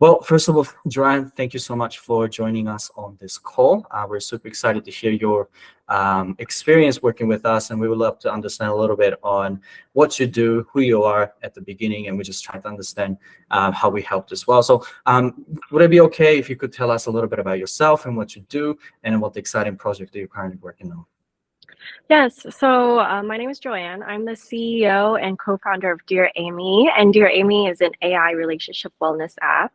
Well, first of all, Joanne, thank you so much for joining us on this call. We're super excited to hear your experience working with us, and we would love to understand a little bit on what you do, who you are at the beginning, and we're just trying to understand how we helped as well. So would it be okay if you could tell us a little bit about yourself and what you do and what the exciting project that you're currently working on? Yes, so my name is Joanne. I'm the CEO and co-founder of DearAimii, and DearAimii is an AI relationship wellness app.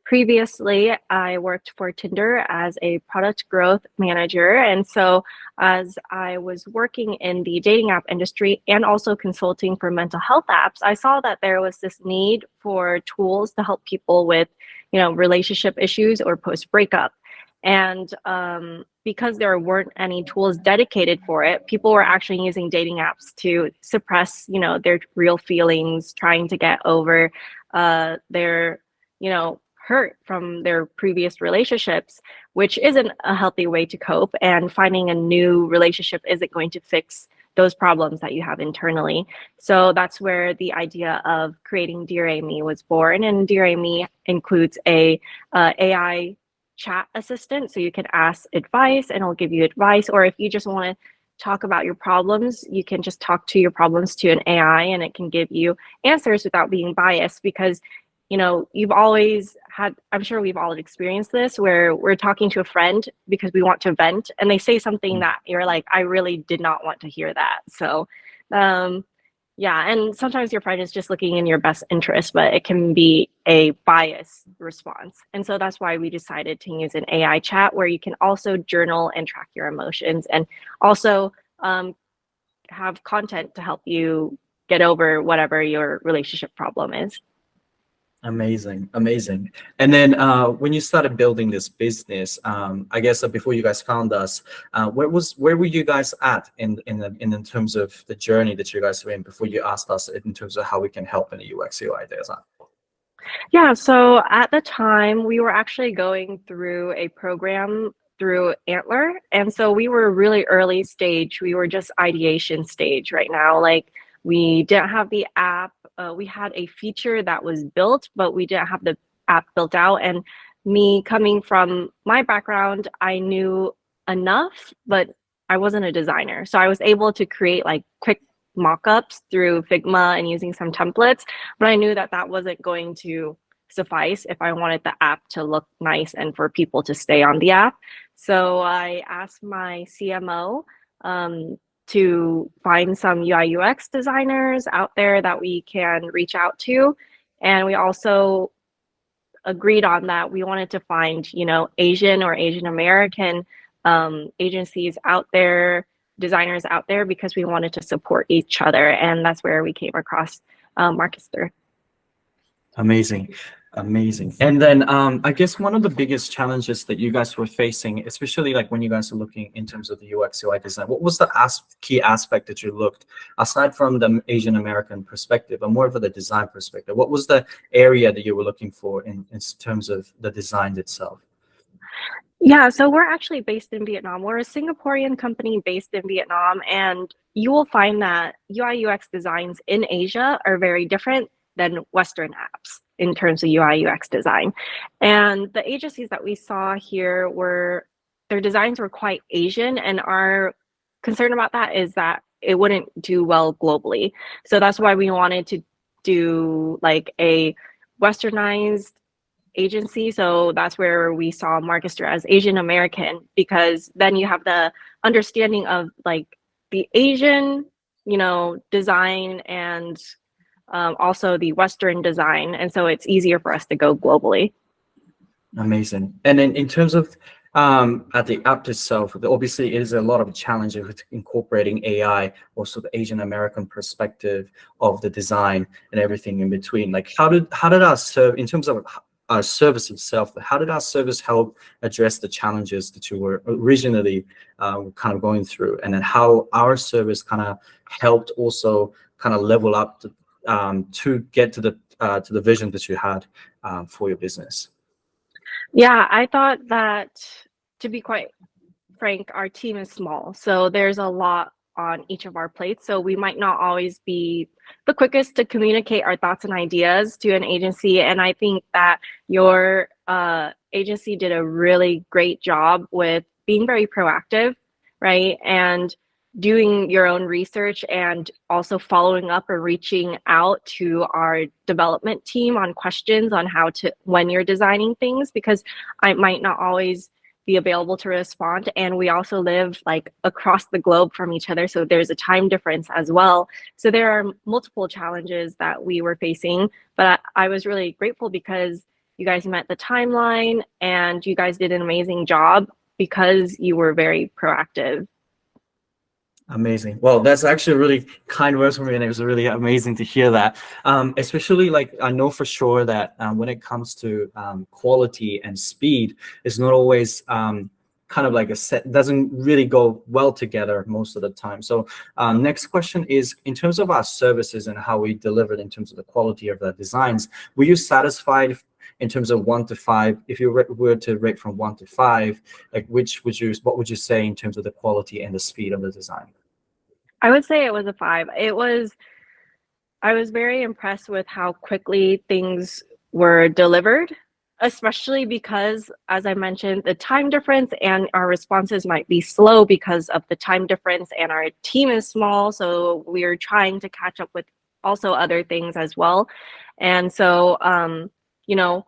Previously, I worked for Tinder as a product growth manager, and so as I was working in the dating app industry and also consulting for mental health apps, I saw that there was this need for tools to help people with, relationship issues or post-breakup. And because there weren't any tools dedicated for it, people were actually using dating apps to suppress, their real feelings, trying to get over their, hurt from their previous relationships, which isn't a healthy way to cope. And finding a new relationship isn't going to fix those problems that you have internally. So that's where the idea of creating DearAimii was born. And DearAimii includes a AI chat assistant, so you can ask advice and it'll give you advice. Or if you just want to talk about your problems, you can just talk to your problems to an AI and it can give you answers without being biased. Because you've always had, I'm sure we've all experienced this, where we're talking to a friend because we want to vent and they say something that you're like, I really did not want to hear that. So yeah, and sometimes your friend is just looking in your best interest, but it can be a biased response. And so that's why we decided to use an AI chat where you can also journal and track your emotions, and also have content to help you get over whatever your relationship problem is. Amazing. And then when you started building this business, I guess before you guys found us, where were you guys at in terms of the journey that you guys were in before you asked us in terms of how we can help in the UX UI design? Yeah, so at the time we were actually going through a program through Antler, and so we were really early stage. We were just ideation stage right now. Like, we didn't have the app. We had a feature that was built, but we didn't have the app built out. And me coming from my background, I knew enough, but I wasn't a designer. So I was able to create like quick mock-ups through Figma and using some templates, but I knew that that wasn't going to suffice if I wanted the app to look nice and for people to stay on the app. So I asked my CMO to find some UI UX designers out there that we can reach out to. And we also agreed on that we wanted to find, Asian or Asian American agencies out there, designers out there, because we wanted to support each other. And that's where we came across Marcus through. Amazing. And then I guess one of the biggest challenges that you guys were facing, especially like when you guys are looking in terms of the UX UI design, what was the key aspect that you looked, aside from the Asian American perspective, but more of the design perspective? What was the area that you were looking for in terms of the design itself? Yeah, so we're actually based in Vietnam. We're a Singaporean company based in Vietnam, and you will find that UI UX designs in Asia are very different than Western apps in terms of UI UX design. And the agencies that we saw here their designs were quite Asian, and our concern about that is that it wouldn't do well globally. So that's why we wanted to do like a Westernized agency. So that's where we saw Marcus as Asian American, because then you have the understanding of like the Asian, design, and also the Western design. And so it's easier for us to go globally. Amazing. And then in terms of at the app itself, obviously it is a lot of challenges with incorporating AI, also the Asian American perspective of the design and everything in between. Like how did our in terms of our service itself, how did our service help address the challenges that you were originally kind of going through, and then how our service kind of helped also kind of level up to get to the vision that you had for your business? Yeah, I thought that, to be quite frank, our team is small. So there's a lot on each of our plates. So we might not always be the quickest to communicate our thoughts and ideas to an agency. And I think that your agency did a really great job with being very proactive, right? And doing your own research and also following up or reaching out to our development team on questions on how to, when you're designing things, because I might not always be available to respond. And we also live like across the globe from each other. So there's a time difference as well. So there are multiple challenges that we were facing, but I was really grateful because you guys met the timeline and you guys did an amazing job because you were very proactive. Amazing. Well, that's actually really kind words from me, and it was really amazing to hear that. Especially like I know for sure that when it comes to quality and speed, it's not always kind of like a set, doesn't really go well together most of the time. So next question is, in terms of our services and how we delivered in terms of the quality of the designs, were you satisfied in terms of 1 to 5? If you were to rate from 1 to 5, like what would you say in terms of the quality and the speed of the design? I would say it was a 5. I was very impressed with how quickly things were delivered, especially because, as I mentioned, the time difference and our responses might be slow because of the time difference, and our team is small, so we're trying to catch up with also other things as well. And so, you know,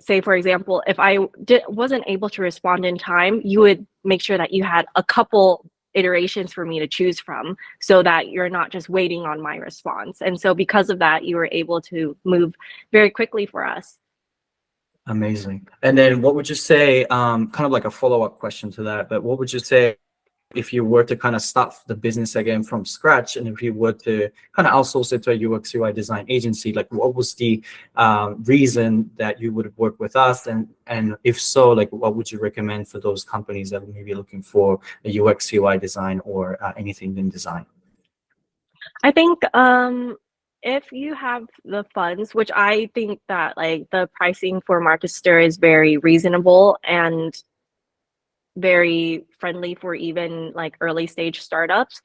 say for example, if I wasn't able to respond in time, you would make sure that you had a couple iterations for me to choose from so that you're not just waiting on my response. And so because of that, you were able to move very quickly for us. Amazing. And then what would you say, kind of like a follow-up question to that, but what would you say if you were to kind of start the business again from scratch, and if you were to kind of outsource it to a UX UI design agency, like what was the reason that you would work with us? And if so, like what would you recommend for those companies that may be looking for a UX UI design or anything in design? I think if you have the funds, which I think that like the pricing for Markester is very reasonable and very friendly for even like early stage startups,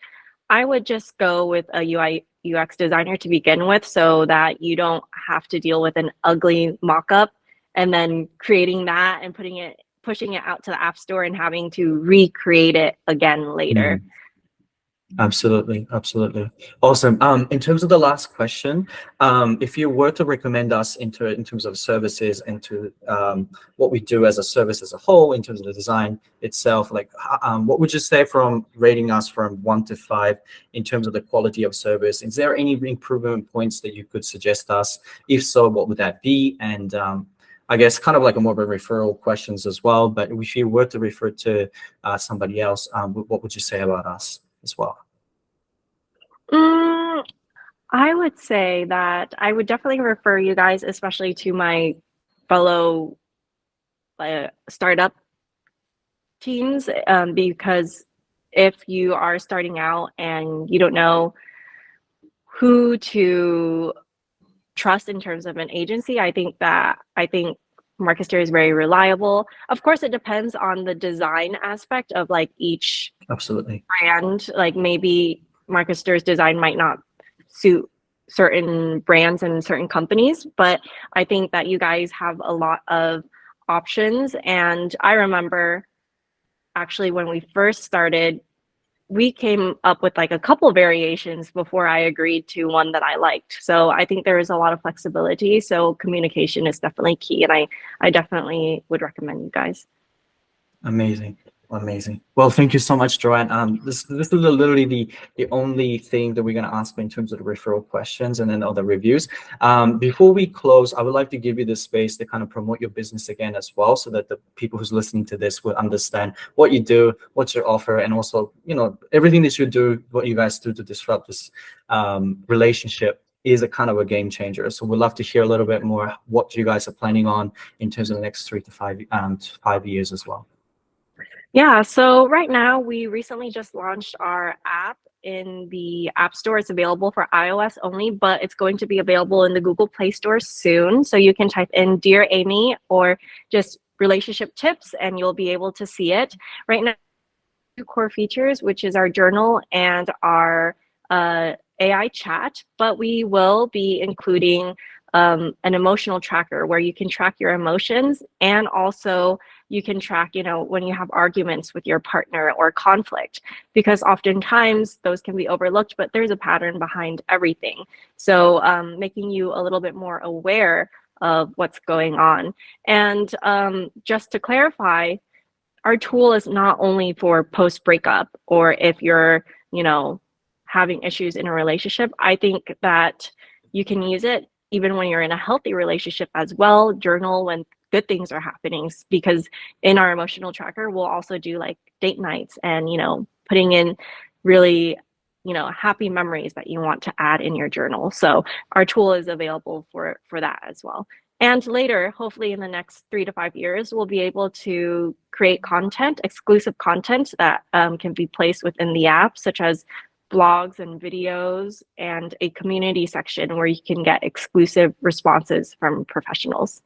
I would just go with a UI UX designer to begin with so that you don't have to deal with an ugly mock-up and then creating that and pushing it out to the app store and having to recreate it again later. Absolutely, absolutely. Awesome. In terms of the last question, if you were to recommend us in terms of services and to what we do as a service as a whole, in terms of the design itself, like what would you say from rating us from 1 to 5 in terms of the quality of service? Is there any improvement points that you could suggest us? If so, what would that be? And I guess kind of like a more of a referral questions as well, but if you were to refer to somebody else, what would you say about us as well? I would say that I would definitely refer you guys, especially to my fellow startup teams, because if you are starting out and you don't know who to trust in terms of an agency, I think Markester is very reliable. Of course, it depends on the design aspect of like each Absolutely. brand. Like maybe Markester's design might not suit certain brands and certain companies, but I think that you guys have a lot of options. And I remember actually when we first started, we came up with like a couple variations before I agreed to one that I liked. So I think there is a lot of flexibility. So communication is definitely key. And I definitely would recommend you guys. Amazing. Amazing. Well, thank you so much, Joanne. This is literally the only thing that we're going to ask in terms of the referral questions and then other reviews. Before we close, I would like to give you the space to kind of promote your business again as well, so that the people who's listening to this will understand what you do, what's your offer, and also, you know, everything that you do, what you guys do to disrupt this relationship is a kind of a game changer. So we'd love to hear a little bit more what you guys are planning on in terms of the next 3 to 5 years as well. Yeah, so right now we recently just launched our app in the App Store. It's available for iOS only, but it's going to be available in the Google Play Store soon. So you can type in DearAimii or just relationship tips and you'll be able to see it. Right now core features, which is our journal and our AI chat, but we will be including an emotional tracker where you can track your emotions, and also you can track, when you have arguments with your partner or conflict, because oftentimes those can be overlooked, but there's a pattern behind everything. So making you a little bit more aware of what's going on. And just to clarify, our tool is not only for post breakup or if you're, having issues in a relationship. I think that you can use it even when you're in a healthy relationship as well. Journal when good things are happening, because in our emotional tracker, we'll also do like date nights and, putting in really, happy memories that you want to add in your journal. So our tool is available for that as well. And later, hopefully in the next 3 to 5 years, we'll be able to create content, exclusive content that can be placed within the app, such as blogs and videos, and a community section where you can get exclusive responses from professionals.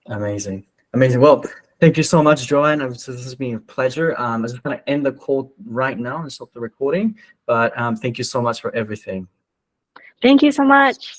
Amazing. Amazing. Well, thank you so much, Joanne. This has been a pleasure. I'm just going to end the call right now and stop the recording, but thank you so much for everything. Thank you so much.